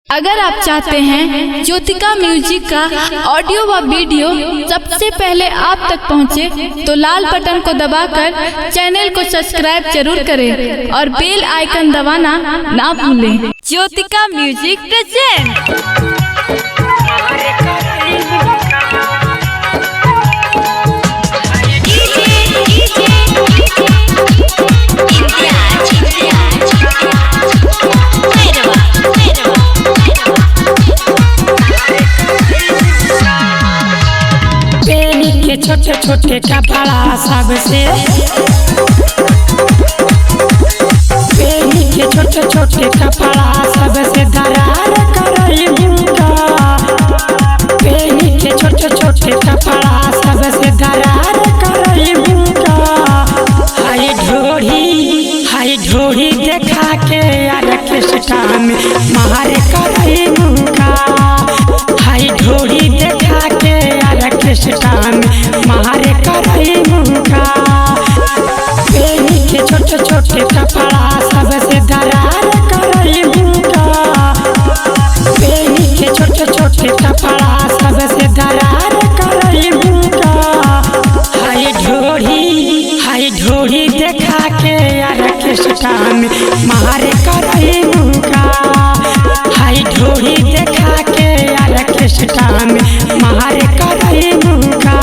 अगर आप चाहते हैं ज्योतिका म्यूजिक का ऑडियो व वीडियो सबसे पहले आप तक पहुंचे, तो लाल बटन को दबाकर चैनल को सब्सक्राइब जरूर करें और बेल आइकन दबाना ना भूलें। Jyotika music present. छोटे छोटे कपड़ा सबसे पेनी के छोटे छोटे कपड़ा सबसे दरार करइबूगा। पेनी के छोटे छोटे कपड़ा सबसे दरार करइबूगा। हाय ढोरी देखा के ऑर्केस्ट्रा में मार करइबूगा। हाय ढोरी देखा के ऑर्केस्ट्रा में मार करइबूगा। पेनी के छोटे छोटे कपड़ा सबसे दरार करइबूगा। पेनी के छोटे छोटे कपड़ा सबसे दरार करइबूगा। हाय ढोरी देखा के ऑर्केस्ट्रा में मार करइबूगा। हाय ढोरी देखा के ऑर्केस्ट्रा में मार करइबूगा।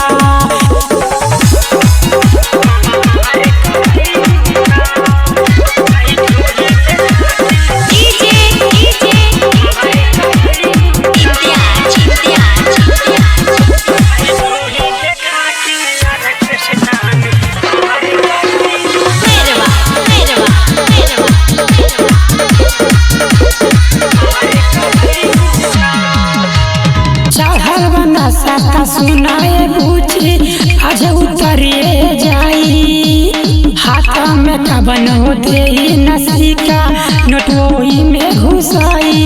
सता सुनाए पूछी आज उतरिए जाई। हाथ में कबन होते नसीका नोटोई में घुसाई।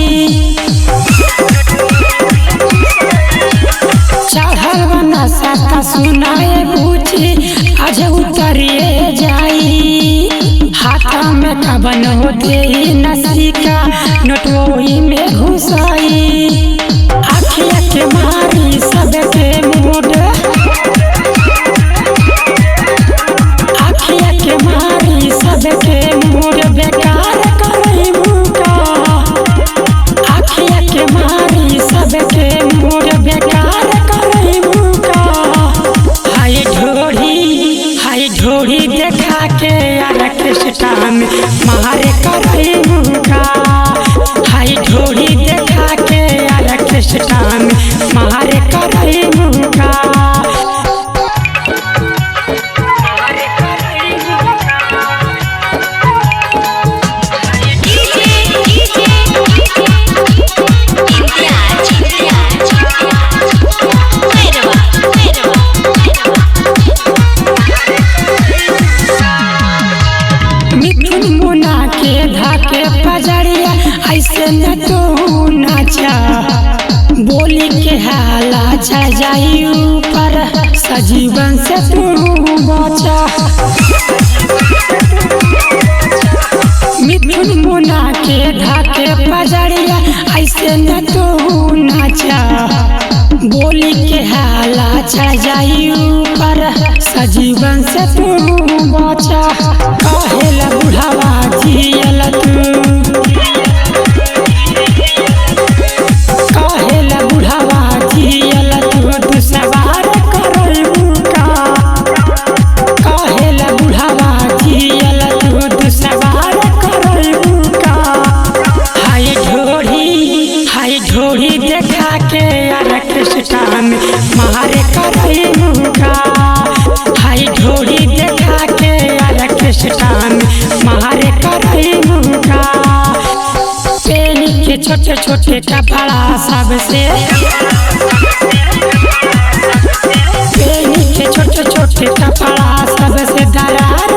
चढ़ल बना सता सुनाए पूछी आज उतरिए जाई। हाथ में कबन होते नसीका नोटोई में घुसाई। आखिया के मारी सबके मूड, आखिया के मारी सबके मूड बेकार करइबूगा। आखिया के मारी सबके मूड बेकार करइबूगा। हाय ढोरी देखा के ऑर्केस्ट्रा में मार करइबूगा। हाय ढोरी देखा के ऑर्केस्ट्रा में मार करइबूगा। मिथुन मुना के धाके पजरिया ऐसे न तू नाचा। बोली के हाला छा जाई ऊपर सजीवन से तू बचा। मिथुन मुना के धाके पजरिया ऐसे न तू नाचा। बोली के हाला छा जाई ऊपर सजीवन से तू बचा। कहेला बुढ़ावा जियल तू, कहेला बुढ़ावा जियल तू सवार करइबूगा। कहेला बुढ़ावा जियल तू सवार करइबूगा। हाय ढोरी देखा के ऑर्केस्ट्रा में मार करइबूगा। हाय ढोरी देखा के ऑर्केस्ट्रा में मार करइबूगा। पेनी के छोटे छोटे कपड़ा सबसे, पेनी के छोटे छोटे कपड़ा सबसे दरार